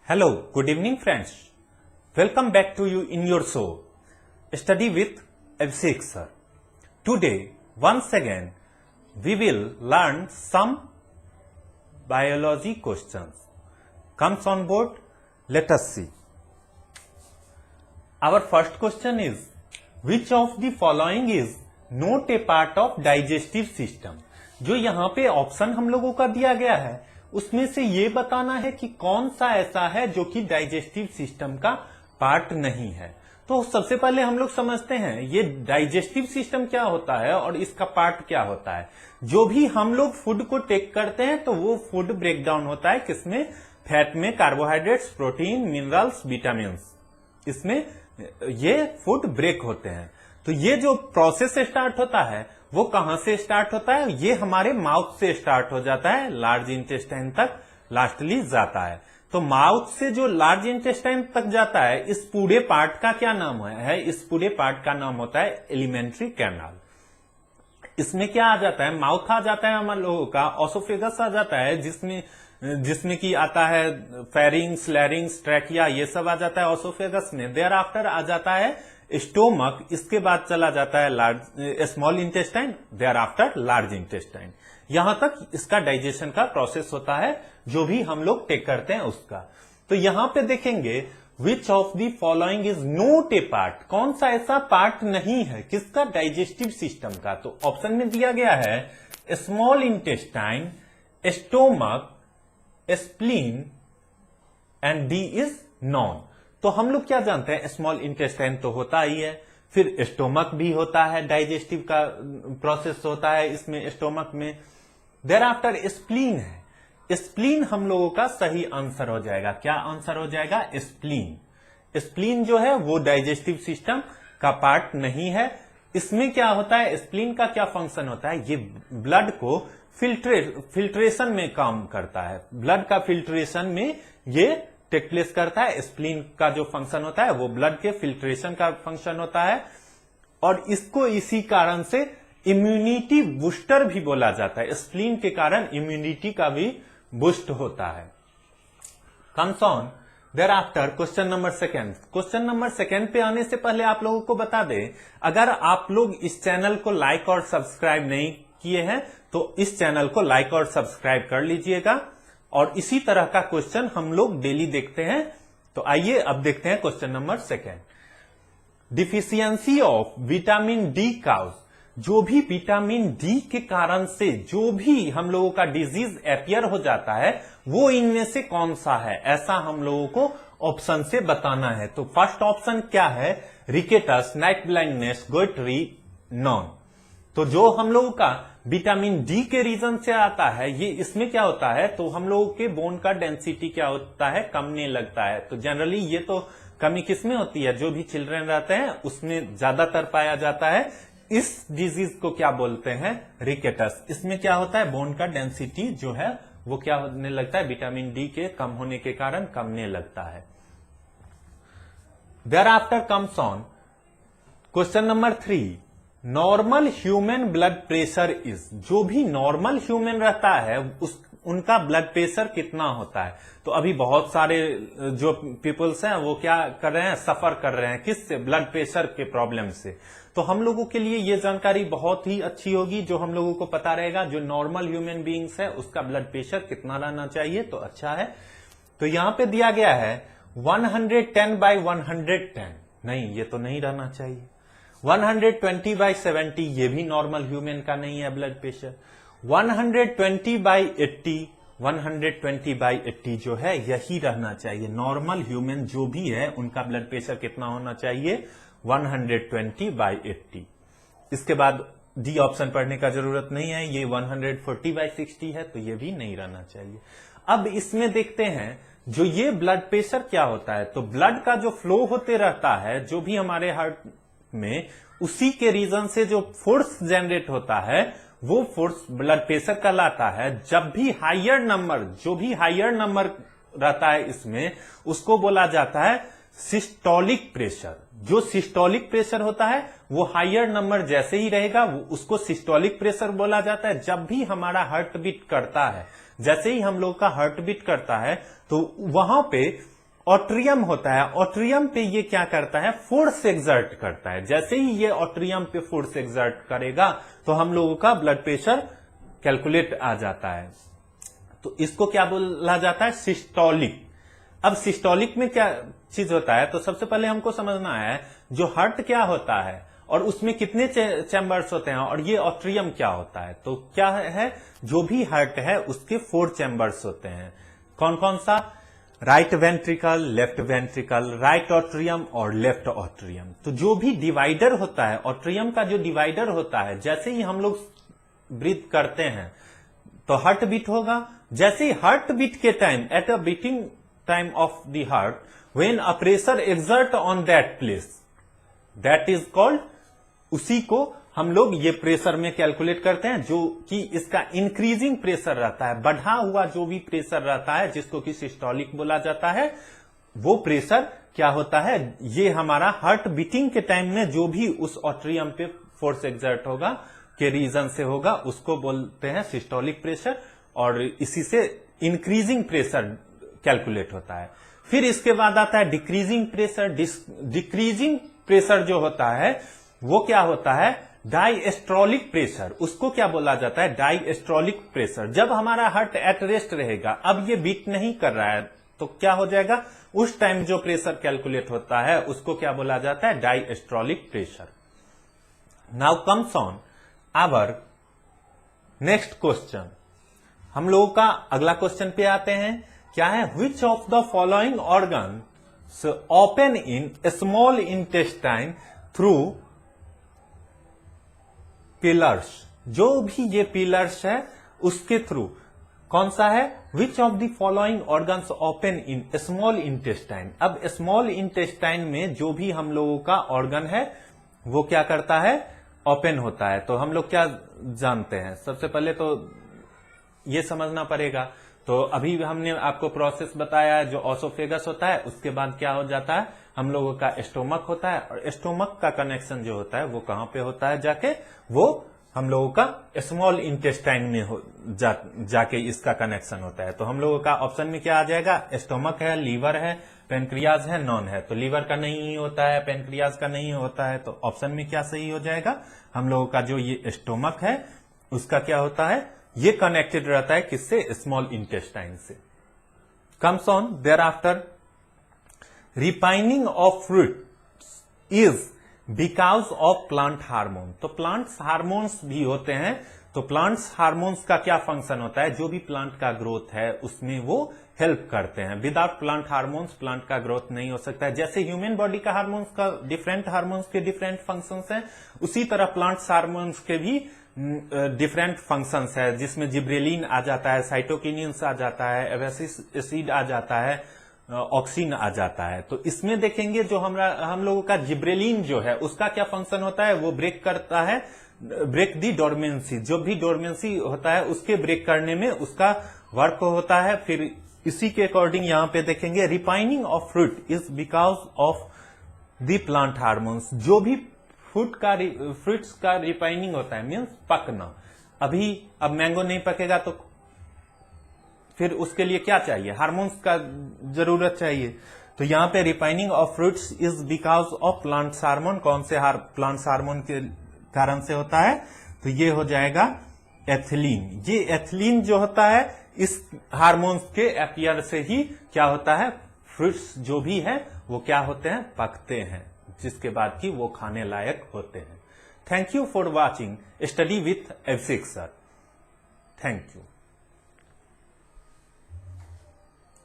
Hello, good evening friends. Welcome back to you in your show, Study with Abhishek sir. Today, once again, we will learn some biology questions. Comes on board, let us see. Our first question is, which of the following is not a part of digestive system? जो यहाँ पे option हम लोगों का दिया गया है उसमें से ये बताना है कि कौन सा ऐसा है जो कि डाइजेस्टिव सिस्टम का पार्ट नहीं है। तो सबसे पहले हम लोग समझते हैं ये डाइजेस्टिव सिस्टम क्या होता है और इसका पार्ट क्या होता है। जो भी हम लोग फूड को टेक करते हैं तो वो फूड ब्रेक डाउन होता है किसमें? फैट में, कार्बोहाइड्रेट्स, प्रोटीन, मिनरल्स, विटामिन, इसमें ये फूड ब्रेक होते हैं। तो ये जो प्रोसेस स्टार्ट होता है वो कहां से स्टार्ट होता है? ये हमारे माउथ से स्टार्ट हो जाता है, लार्ज इंटेस्टाइन तक लास्टली जाता है। तो माउथ से जो लार्ज इंटेस्टाइन तक जाता है इस पूरे पार्ट का क्या नाम है? इस पूरे पार्ट का नाम होता है एलिमेंट्री कैनाल। इसमें क्या आ जाता है? माउथ आ जाता है हमारे लोगों का, ऑसोफेगस आ जाता है जिसमें कि आता है फेरिंग्स, लैरिंग्स, ट्रैकिया, ये सब आ जाता है ऑसोफेगस में। देयर आफ्टर आ जाता है स्टोमक, इसके बाद चला जाता है small intestine, thereafter large intestine. यहां तक इसका डाइजेशन का प्रोसेस होता है जो भी हम लोग टेक करते हैं उसका। तो यहां पे देखेंगे which of the following is not a part, कौन सा ऐसा पार्ट नहीं है किसका? डाइजेस्टिव सिस्टम का। तो ऑप्शन में दिया गया है small intestine, stomach, spleen and D is non. तो हम लोग क्या जानते हैं? स्मॉल इंटेस्टाइन तो होता ही है, फिर स्टोमक भी होता है, डाइजेस्टिव का प्रोसेस होता है इसमें स्टोमक में। देयर आफ्टर स्प्लीन है। स्प्लीन हम लोगों का सही आंसर हो जाएगा। क्या आंसर हो जाएगा? स्प्लीन। स्प्लीन जो है वो डाइजेस्टिव सिस्टम का पार्ट नहीं है। इसमें क्या होता है? स्प्लीन का क्या फंक्शन होता है? ये ब्लड को फिल्ट्रेशन में काम करता है, ब्लड का फिल्ट्रेशन में ये टेक प्लेस करता है। स्प्लीन का जो फंक्शन होता है वो ब्लड के फिल्ट्रेशन का फंक्शन होता है और इसको इसी कारण से इम्यूनिटी बूस्टर भी बोला जाता है। स्प्लीन के कारण इम्यूनिटी का भी बूस्ट होता है। Comes on there after question number second. Question number second पे आने से पहले आप लोगों को बता दें, अगर आप लोग इस चैनल को लाइक और सब्सक्राइब नहीं किए हैं तो इस चैनल को लाइक और सब्सक्राइब कर लीजिएगा और इसी तरह का क्वेश्चन हम लोग डेली देखते हैं। तो आइए अब देखते हैं question number second. Deficiency of vitamin D causes, जो भी विटामिन डी के कारण से जो भी हम लोगों का डिजीज अपियर हो जाता है वो इनमें से कौन सा है, ऐसा हम लोगों को ऑप्शन से बताना है। तो फर्स्ट ऑप्शन क्या है? Rickets, night blindness, goitre, none. तो जो हम लोगों का विटामिन डी के रीजन से आता है ये इसमें क्या होता है? तो हम लोगों के बोन का डेंसिटी क्या होता है? कमने लगता है। तो जनरली ये तो कमी किसमें होती है? जो भी चिल्ड्रन रहते हैं उसमें ज्यादातर पाया जाता है। इस डिजीज को क्या बोलते हैं? रिकेटस। इसमें क्या होता है? बोन का डेंसिटी जो है वो क्या होने लगता है? विटामिन डी के कम होने के कारण कमने लगता है। Thereafter comes on question number 3। Normal human blood pressure is, जो भी नॉर्मल ह्यूमन रहता है उनका ब्लड प्रेशर कितना होता है? तो अभी बहुत सारे जो पीपल्स हैं वो क्या कर रहे हैं? सफर कर रहे हैं किससे? ब्लड प्रेशर के प्रॉब्लम से। तो हम लोगों के लिए ये जानकारी बहुत ही अच्छी होगी जो हम लोगों को पता रहेगा जो नॉर्मल ह्यूमन बीइंग्स है उसका ब्लड प्रेशर कितना रहना चाहिए। तो अच्छा है। तो यहां पे दिया गया है 110/110, नहीं ये तो नहीं रहना चाहिए। 120/70 ये भी नॉर्मल ह्यूमन का नहीं है ब्लड प्रेशर। 120/80, 120/80 जो है यही रहना चाहिए। नॉर्मल ह्यूमन जो भी है उनका ब्लड प्रेशर कितना होना चाहिए? 120/80। इसके बाद डी ऑप्शन पढ़ने का जरूरत नहीं है, ये 140/60 है तो ये भी नहीं रहना चाहिए। अब इसमें देखते हैं जो ये ब्लड प्रेशर क्या होता है। तो ब्लड का जो फ्लो होते रहता है जो भी हमारे हार्ट में, उसी के रीजन से जो फोर्स जनरेट होता है वो फोर्स ब्लड प्रेशर कहलाता है। जब भी हायर नंबर, जो भी हायर नंबर रहता है इसमें उसको बोला जाता है सिस्टोलिक प्रेशर। जो सिस्टोलिक प्रेशर होता है वो हायर नंबर जैसे ही रहेगा वो उसको सिस्टोलिक प्रेशर बोला जाता है। जब भी हमारा हार्ट बीट करता है, जैसे ही हम लोग का हार्ट बीट करता है तो वहां पे ऑट्रियम होता है, ऑट्रियम पे ये क्या करता है, फोर्स एक्सर्ट करता है। जैसे ही ये ऑट्रियम पे फोर्स एक्सर्ट करेगा तो हम लोगों का ब्लड प्रेशर कैलकुलेट आ जाता है। तो इसको क्या बोला जाता है, सिस्टोलिक। अब सिस्टोलिक में क्या चीज होता है, तो सबसे पहले हमको समझना है जो हार्ट क्या होता है और उसमें कितने चैम्बर्स होते हैं और ये ऑट्रियम क्या होता है। तो क्या है, जो भी हार्ट है उसके 4 चैम्बर्स होते हैं। कौन कौन सा, right ventricle, left ventricle, right atrium और लेफ्ट ऑट्रियम। तो जो भी डिवाइडर होता है, ऑट्रियम का जो डिवाइडर होता है, जैसे ही हम लोग ब्रीथ करते हैं तो हार्ट बीट होगा। जैसे ही हार्ट बीट के time, at a beating time of the heart, when a pressure exert on that place, that is called, उसी को हम लोग ये प्रेशर में कैलकुलेट करते हैं, जो कि इसका इंक्रीजिंग प्रेशर रहता है, बढ़ा हुआ जो भी प्रेशर रहता है जिसको कि सिस्टोलिक बोला जाता है, वो प्रेशर क्या होता है, ये हमारा हार्ट बीटिंग के टाइम में जो भी उस ऑट्रियम पे फोर्स एक्सर्ट होगा के रीजन से होगा, उसको बोलते हैं सिस्टोलिक प्रेशर। और इसी से इंक्रीजिंग प्रेशर कैलकुलेट होता है। फिर इसके बाद आता है डिक्रीजिंग प्रेशर। डिक्रीजिंग प्रेशर जो होता है वो क्या होता है, डायस्ट्रोलिक प्रेशर। उसको क्या बोला जाता है, डायस्ट्रोलिक प्रेशर। जब हमारा हार्ट एट रेस्ट रहेगा, अब ये बीट नहीं कर रहा है, तो क्या हो जाएगा, उस टाइम जो प्रेशर कैलकुलेट होता है उसको क्या बोला जाता है, diastolic pressure. Now comes on our next question. हम लोगों का अगला क्वेश्चन पे आते हैं। क्या है, which of the following organs open in small intestine through pillars. जो भी ये पिलर्स है उसके थ्रू, कौन सा है, which of the following organs open in small intestine. अब स्मॉल इंटेस्टाइन में जो भी हम लोगों का ऑर्गन है वो क्या करता है, ओपन होता है। तो हम लोग क्या जानते हैं, सबसे पहले तो ये समझना पड़ेगा। तो अभी हमने आपको प्रोसेस बताया है, जो ऑसोफेगस होता है, उसके बाद क्या हो जाता है, हम लोगों का स्टोमक होता है, और स्टोमक का कनेक्शन जो होता है वो कहां पे होता है, जाके वो हम लोगों का स्मॉल इंटेस्टाइन में जाके इसका कनेक्शन होता है। तो हम लोगों का ऑप्शन में क्या आ जाएगा, स्टोमक है, लीवर है, पेनक्रियाज है, नॉन है। तो लीवर का नहीं होता है, पेनक्रियाज का नहीं होता है, तो ऑप्शन में क्या सही हो जाएगा, हम लोगों का जो ये स्टोमक है उसका क्या होता है, ये कनेक्टेड रहता है किससे, स्मॉल इंटेस्टाइन से। Comes on there after, ripening of fruit is because of plant hormone. तो प्लांट्स हार्मोन्स भी होते हैं। तो प्लांट्स हार्मोन्स का क्या फंक्शन होता है, जो भी प्लांट का ग्रोथ है उसमें वो हेल्प करते हैं। विदाउट प्लांट हार्मोन्स प्लांट का ग्रोथ नहीं हो सकता है। जैसे ह्यूमन बॉडी का हार्मोन्स का डिफरेंट हार्मोन्स के डिफरेंट फंक्शंस हैं, उसी तरह प्लांट्स हार्मोन्स के भी डिफरेंट फंक्शंस है, जिसमें जिब्रेलिन आ जाता है, साइटोकिनिन्स आ जाता है, एब्सिक एसिड आ जाता है, ऑक्सिन आ जाता है। तो इसमें देखेंगे जो हम लोगों का जिब्रेलिन जो है उसका क्या फंक्शन होता है, वो ब्रेक करता है, ब्रेक दी डोरमेंसी। जो भी डोरमेंसी होता है उसके ब्रेक करने में उसका वर्क होता है। फिर इसी के अकॉर्डिंग यहां पे देखेंगे, ripening of fruit is because of the plant hormones. जो भी फ्रूट्स का रिपाइनिंग होता है मीन्स पकना। अब मैंगो नहीं पकेगा तो फिर उसके लिए क्या चाहिए, हार्मोन्स का जरूरत चाहिए। तो यहाँ पे ripening of fruits is because of plants hormone. कौन से प्लांट्स हार्मोन के कारण से होता है, तो ये हो जाएगा एथिलीन। ये एथिलीन जो होता है इस हार्मोन्स के अपीयर से ही क्या होता है, फ्रूट्स जो भी है वो क्या होते हैं, पकते हैं, जिसके बाद कि वो खाने लायक होते हैं। Thank you for watching study with abscisic sir. Thank you.